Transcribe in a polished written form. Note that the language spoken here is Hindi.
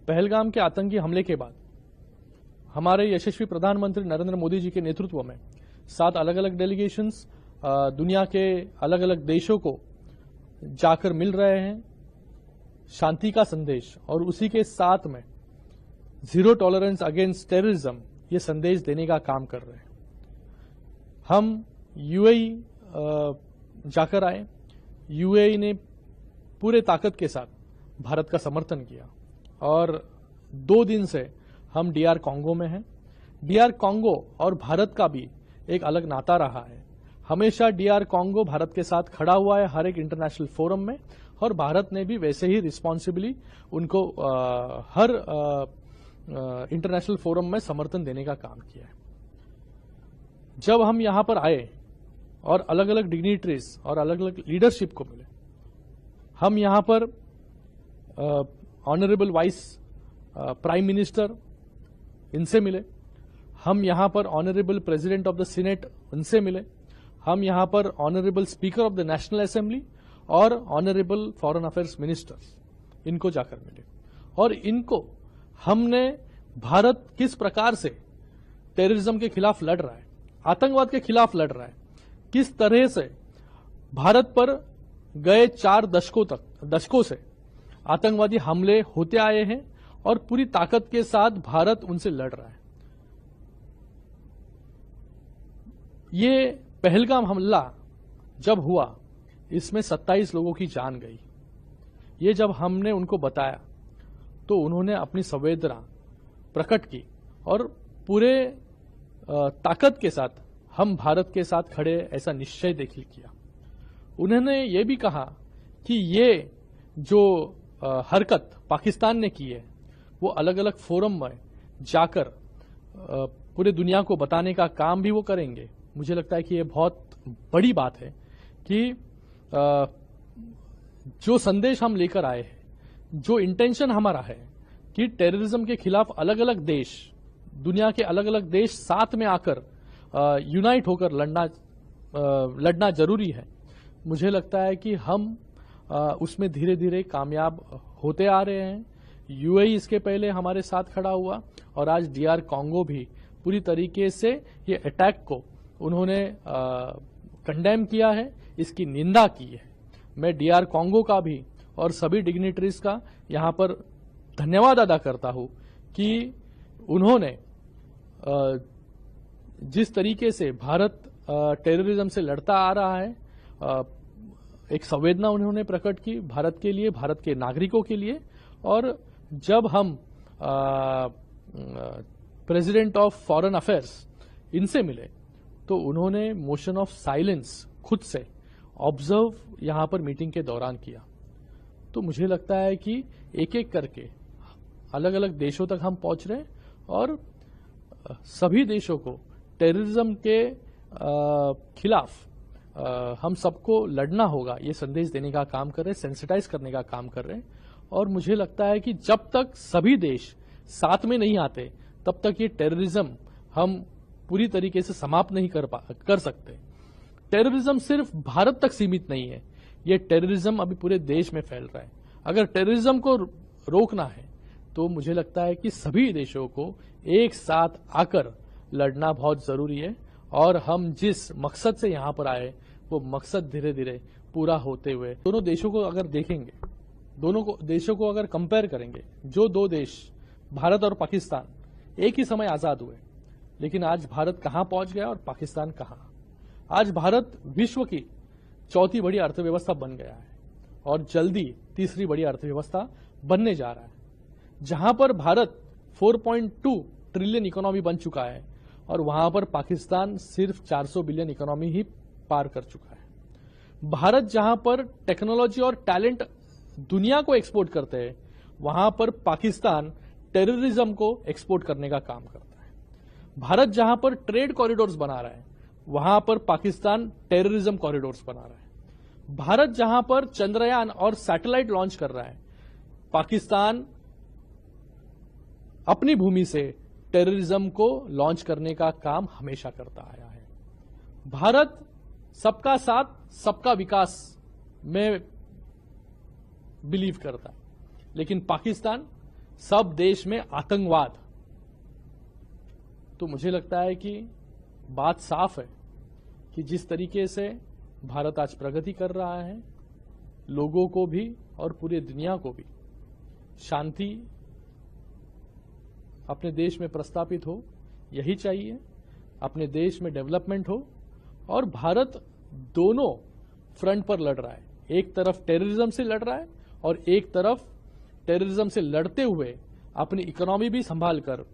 पहलगाम के आतंकी हमले के बाद हमारे यशस्वी प्रधानमंत्री नरेंद्र मोदी जी के नेतृत्व में 7 अलग अलग डेलीगेशंस दुनिया के अलग अलग देशों को जाकर मिल रहे हैं, शांति का संदेश और उसी के साथ में जीरो टॉलरेंस अगेंस्ट टेररिज्म ये संदेश देने का काम कर रहे हैं। हम यूएई जाकर आए। यूएई ने पूरे ताकत के साथ भारत का समर्थन किया और 2 दिन से हम डीआर कॉन्गो में हैं। डीआर कॉन्गो और भारत का भी एक अलग नाता रहा है। हमेशा डीआर कॉन्गो भारत के साथ खड़ा हुआ है हर एक इंटरनेशनल फोरम में, और भारत ने भी वैसे ही रिस्पॉन्सिबली उनको हर इंटरनेशनल फोरम में समर्थन देने का काम किया है। जब हम यहां पर आए और अलग अलग डिग्निटरीज और अलग अलग लीडरशिप को मिले, हम यहां पर ऑनरेबल वाइस प्राइम मिनिस्टर इनसे मिले, हम यहां पर honourable president of the senate उनसे मिले, हम यहां पर honourable speaker of the national assembly और ऑनरेबल फॉरेन अफेयर्स मिनिस्टर्स इनको जाकर मिले, और इनको हमने भारत किस प्रकार से टेररिज्म के खिलाफ लड़ रहा है, आतंकवाद के खिलाफ लड़ रहा है, किस तरह से भारत पर गए 4 दशकों से आतंकवादी हमले होते आए हैं और पूरी ताकत के साथ भारत उनसे लड़ रहा है। ये पहलगाम हमला जब हुआ, इसमें 27 लोगों की जान गई। ये जब हमने उनको बताया तो उन्होंने अपनी संवेदना प्रकट की और पूरे ताकत के साथ हम भारत के साथ खड़े ऐसा निश्चय देखिए किया। उन्होंने ये भी कहा कि ये जो हरकत पाकिस्तान ने की है वो अलग अलग फोरम में जाकर पूरे दुनिया को बताने का काम भी वो करेंगे। मुझे लगता है कि ये बहुत बड़ी बात है कि जो संदेश हम लेकर आए हैं, जो इंटेंशन हमारा है कि टेररिज्म के खिलाफ अलग अलग देश, दुनिया के अलग अलग देश साथ में आकर यूनाइट होकर लड़ना जरूरी है। मुझे लगता है कि हम उसमें धीरे धीरे कामयाब होते आ रहे हैं। यूएई इसके पहले हमारे साथ खड़ा हुआ और आज डीआर कॉन्गो भी पूरी तरीके से ये अटैक को उन्होंने कंडेम किया है, इसकी निंदा की है। मैं डीआर कॉन्गो का भी और सभी डिग्निटरीज का यहां पर धन्यवाद अदा करता हूं कि उन्होंने जिस तरीके से भारत टेररिज्म से लड़ता आ रहा है, एक संवेदना उन्होंने प्रकट की भारत के लिए, भारत के नागरिकों के लिए। और जब हम प्रेसिडेंट ऑफ फॉरेन अफेयर्स इनसे मिले तो उन्होंने मोशन ऑफ साइलेंस खुद से ऑब्जर्व यहां पर मीटिंग के दौरान किया। तो मुझे लगता है कि एक एक करके अलग अलग देशों तक हम पहुंच रहे हैं और सभी देशों को टेररिज्म के खिलाफ हम सबको लड़ना होगा, ये संदेश देने का काम कर रहे हैं, सेंसिटाइज करने का काम कर रहे हैं। और मुझे लगता है कि जब तक सभी देश साथ में नहीं आते तब तक ये टेररिज्म हम पूरी तरीके से समाप्त नहीं कर सकते। टेररिज्म सिर्फ भारत तक सीमित नहीं है, ये टेररिज्म अभी पूरे देश में फैल रहा है। अगर टेररिज्म को रोकना है तो मुझे लगता है कि सभी देशों को एक साथ आकर लड़ना बहुत जरूरी है। और हम जिस मकसद से यहां पर आए वो मकसद धीरे धीरे पूरा होते हुए, दोनों देशों को अगर देखेंगे, दोनों देशों को अगर कंपेयर करेंगे, जो 2 देश भारत और पाकिस्तान एक ही समय आजाद हुए, लेकिन आज भारत कहां पहुंच गया और पाकिस्तान कहां। आज भारत विश्व की 4थी बड़ी अर्थव्यवस्था बन गया है और जल्दी 3री बड़ी अर्थव्यवस्था बनने जा रहा है। जहां पर भारत 4.2 ट्रिलियन इकोनॉमी बन चुका है और वहां पर पाकिस्तान सिर्फ 400 बिलियन इकोनॉमी ही पार कर चुका है। भारत जहां पर टेक्नोलॉजी और टैलेंट दुनिया को एक्सपोर्ट करते हैं, वहां पर पाकिस्तान टेररिज्म को एक्सपोर्ट करने का काम करता है। भारत जहां पर ट्रेड कॉरिडोर्स बना रहा है, वहां पर पाकिस्तान टेररिज्म कॉरिडोर्स बना रहा है। भारत जहां पर चंद्रयान और सैटेलाइट लॉन्च कर रहा है, पाकिस्तान अपनी भूमि से टेररिज्म को लॉन्च करने का काम हमेशा करता आया है। भारत सबका साथ सबका विकास में बिलीव करता है, लेकिन पाकिस्तान सब देश में आतंकवाद। तो मुझे लगता है कि बात साफ है कि जिस तरीके से भारत आज प्रगति कर रहा है, लोगों को भी और पूरी दुनिया को भी शांति अपने देश में प्रस्तापित हो, यही चाहिए। अपने देश में डेवलपमेंट हो, और भारत दोनों फ्रंट पर लड़ रहा है। एक तरफ टेररिज्म से लड़ रहा है और एक तरफ टेररिज्म से लड़ते हुए अपनी इकोनॉमी भी संभाल कर